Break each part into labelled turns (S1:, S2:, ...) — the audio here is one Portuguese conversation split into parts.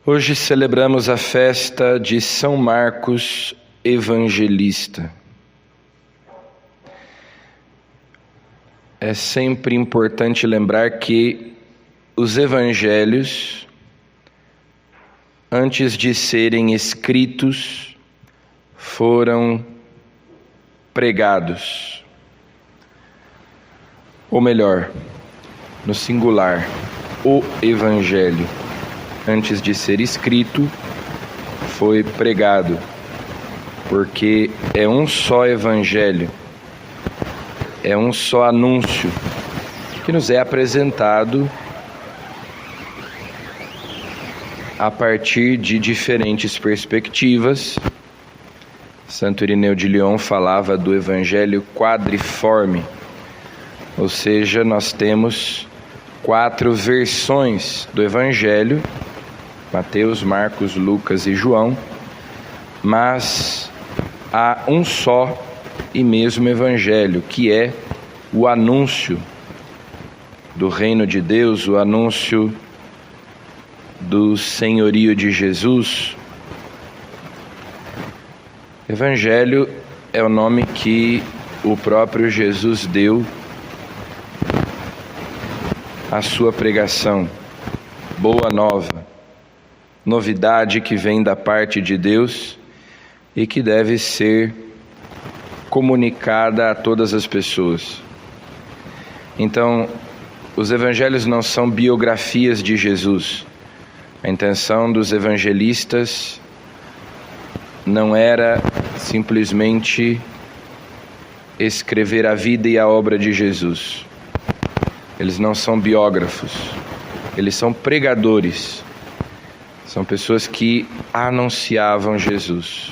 S1: Hoje celebramos a festa de São Marcos Evangelista. É sempre importante lembrar que os evangelhos, antes de serem escritos, foram pregados. Ou melhor, no singular, o evangelho, antes de ser escrito, foi pregado, porque é um só evangelho, é um só anúncio que nos é apresentado a partir de diferentes perspectivas. Santo Irineu de Lyon falava do evangelho quadriforme, ou seja, nós temos 4 versões do evangelho: Mateus, Marcos, Lucas e João, mas há um só e mesmo evangelho, que é o anúncio do reino de Deus, o anúncio do senhorio de Jesus. Evangelho é o nome que o próprio Jesus deu à sua pregação. Boa nova, novidade que vem da parte de Deus e que deve ser comunicada a todas as pessoas. Então, os evangelhos não são biografias de Jesus. A intenção dos evangelistas não era simplesmente escrever a vida e a obra de Jesus. Eles não são biógrafos, eles são pregadores. São pessoas que anunciavam Jesus.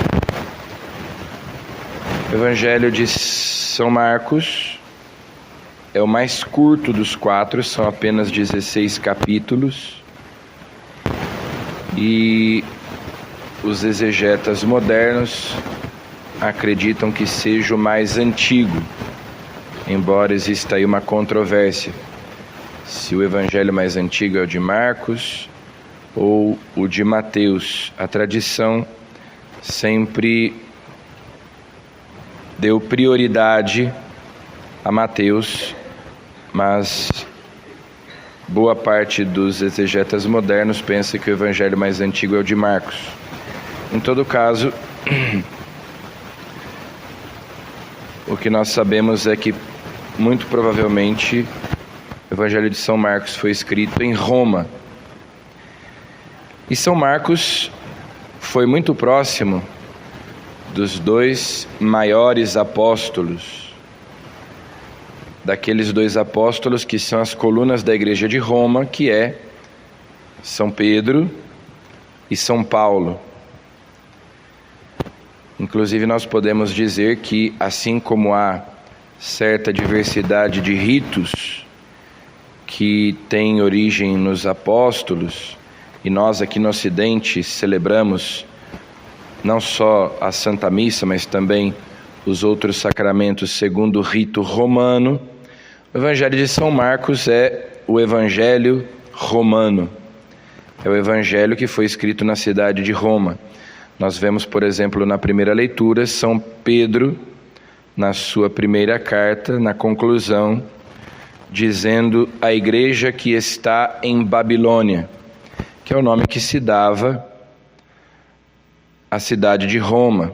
S1: O Evangelho de São Marcos é o mais curto dos 4, são apenas 16 capítulos. E os exegetas modernos acreditam que seja o mais antigo, embora exista aí uma controvérsia se o evangelho mais antigo é o de Marcos ou o de Mateus. A tradição sempre deu prioridade a Mateus, mas boa parte dos exegetas modernos pensa que o evangelho mais antigo é o de Marcos. Em todo caso, o que nós sabemos é que, muito provavelmente, o Evangelho de São Marcos foi escrito em Roma. E São Marcos foi muito próximo dos 2 maiores apóstolos, daqueles 2 apóstolos que são as colunas da Igreja de Roma, que é São Pedro e São Paulo. Inclusive, nós podemos dizer que, assim como há certa diversidade de ritos que tem origem nos apóstolos, e nós aqui no Ocidente celebramos não só a Santa Missa, mas também os outros sacramentos segundo o rito romano, o Evangelho de São Marcos é o Evangelho romano. É o Evangelho que foi escrito na cidade de Roma. Nós vemos, por exemplo, na primeira leitura, São Pedro, na sua primeira carta, na conclusão, dizendo a igreja que está em Babilônia, que é o nome que se dava à cidade de Roma.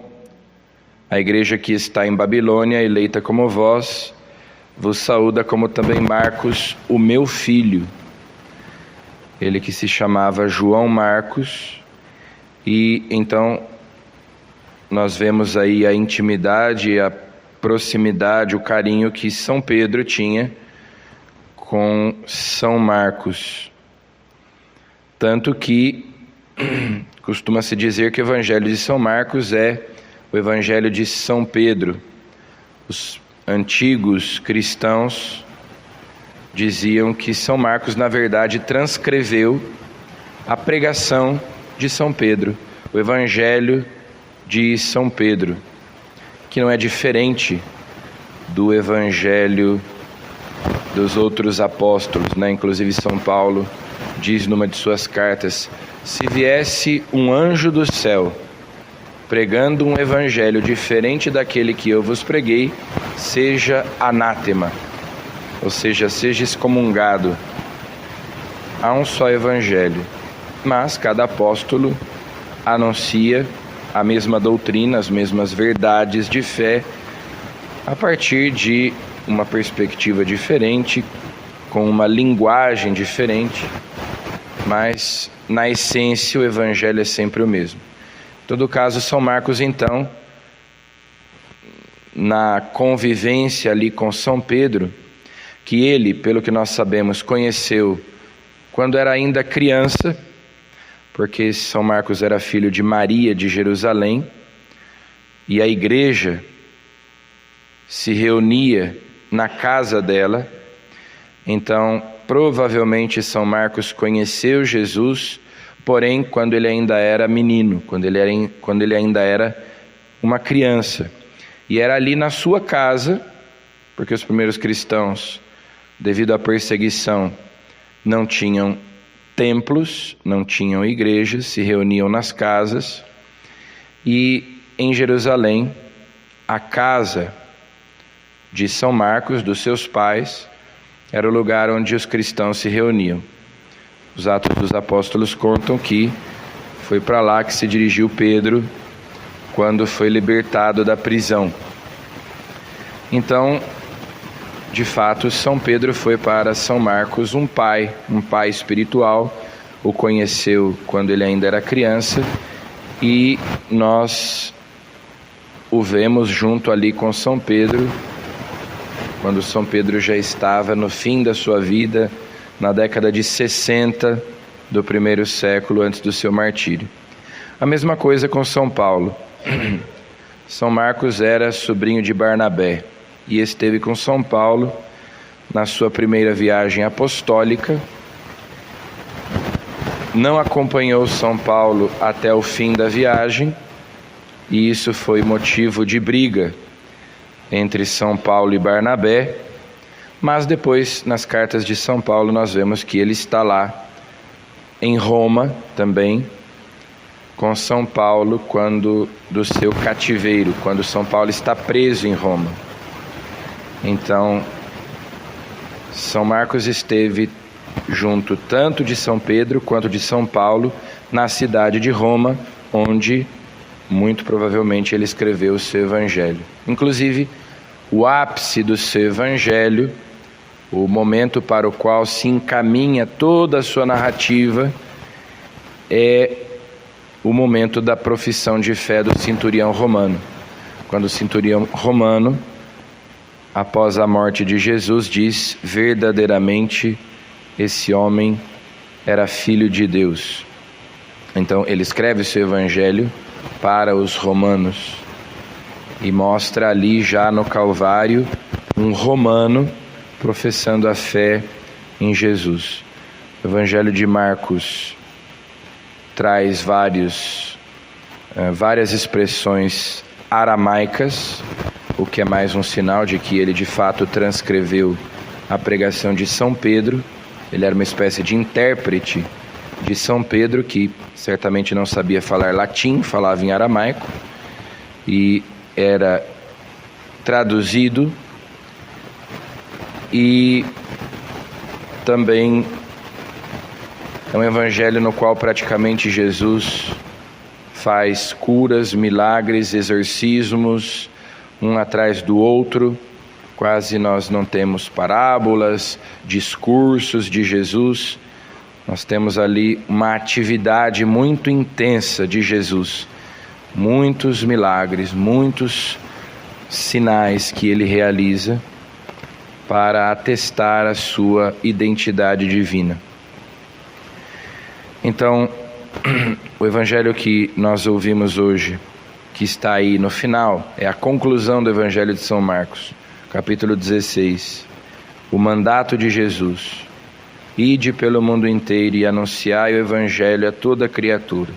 S1: A igreja que está em Babilônia, eleita como vós, vos saúda, como também Marcos, o meu filho. Ele que se chamava João Marcos. E então nós vemos aí a intimidade, a proximidade, o carinho que São Pedro tinha com São Marcos. Tanto que costuma-se dizer que o Evangelho de São Marcos é o Evangelho de São Pedro. Os antigos cristãos diziam que São Marcos, na verdade, transcreveu a pregação de São Pedro, o Evangelho de São Pedro, que não é diferente do Evangelho dos outros apóstolos, né? Inclusive São Paulo diz numa de suas cartas: se viesse um anjo do céu pregando um evangelho diferente daquele que eu vos preguei, seja anátema, ou seja, seja excomungado. Há um só evangelho, mas cada apóstolo anuncia a mesma doutrina, as mesmas verdades de fé, a partir de uma perspectiva diferente, com uma linguagem diferente, mas na essência o evangelho é sempre o mesmo. Em todo caso, São Marcos, então, na convivência ali com São Pedro, que ele, pelo que nós sabemos, conheceu quando era ainda criança, porque São Marcos era filho de Maria de Jerusalém, e a igreja se reunia na casa dela. Então, provavelmente São Marcos conheceu Jesus, porém quando ele ainda era menino, quando ele ainda era uma criança. E era ali na sua casa, porque os primeiros cristãos, devido à perseguição, não tinham templos, não tinham igrejas, se reuniam nas casas. E em Jerusalém, a casa de São Marcos, dos seus pais, era o lugar onde os cristãos se reuniam. Os Atos dos Apóstolos contam que foi para lá que se dirigiu Pedro quando foi libertado da prisão. Então, de fato, São Pedro foi para São Marcos um pai espiritual, o conheceu quando ele ainda era criança, e nós o vemos junto ali com São Pedro, quando São Pedro já estava no fim da sua vida, na década de 60 do primeiro século antes do seu martírio. A mesma coisa com São Paulo. São Marcos era sobrinho de Barnabé e esteve com São Paulo na sua primeira viagem apostólica. Não acompanhou São Paulo até o fim da viagem, e isso foi motivo de briga entre São Paulo e Barnabé, mas depois, nas cartas de São Paulo, nós vemos que ele está lá em Roma também, com São Paulo, do seu cativeiro, quando São Paulo está preso em Roma. Então, São Marcos esteve junto tanto de São Pedro quanto de São Paulo na cidade de Roma, onde muito provavelmente ele escreveu o seu evangelho. Inclusive, o ápice do seu evangelho, o momento para o qual se encaminha toda a sua narrativa, é o momento da profissão de fé do centurião romano. Quando o centurião romano, após a morte de Jesus, diz: verdadeiramente esse homem era filho de Deus. Então ele escreve o seu evangelho para os romanos e mostra ali já no Calvário um romano professando a fé em Jesus. O evangelho de Marcos traz várias expressões aramaicas, o que é mais um sinal de que ele de fato transcreveu a pregação de São Pedro. Ele era uma espécie de intérprete de São Pedro, que certamente não sabia falar latim, falava em aramaico, e era traduzido. E também é um evangelho no qual praticamente Jesus faz curas, milagres, exorcismos, um atrás do outro. Quase nós não temos parábolas, discursos de Jesus. Nós temos ali uma atividade muito intensa de Jesus. Muitos milagres, muitos sinais que ele realiza para atestar a sua identidade divina. Então, o evangelho que nós ouvimos hoje, que está aí no final, é a conclusão do evangelho de São Marcos, capítulo 16. O mandato de Jesus: ide pelo mundo inteiro e anunciai o evangelho a toda criatura.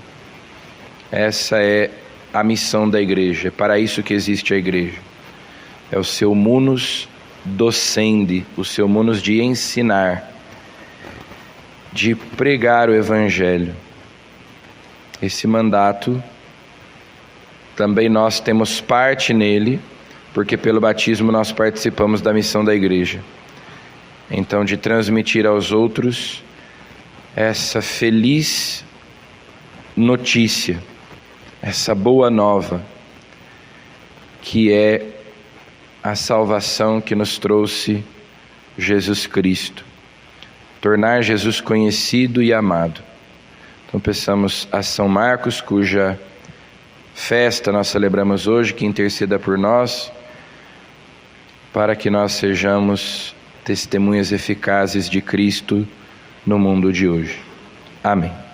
S1: Essa é a missão da igreja, é para isso que existe a igreja. É o seu munus docendi, o seu munus de ensinar, de pregar o Evangelho. Esse mandato, também nós temos parte nele, porque pelo batismo nós participamos da missão da igreja. Então, de transmitir aos outros essa feliz notícia, essa boa nova, que é a salvação que nos trouxe Jesus Cristo. Tornar Jesus conhecido e amado. Então peçamos a São Marcos, cuja festa nós celebramos hoje, que interceda por nós, para que nós sejamos testemunhas eficazes de Cristo no mundo de hoje. Amém.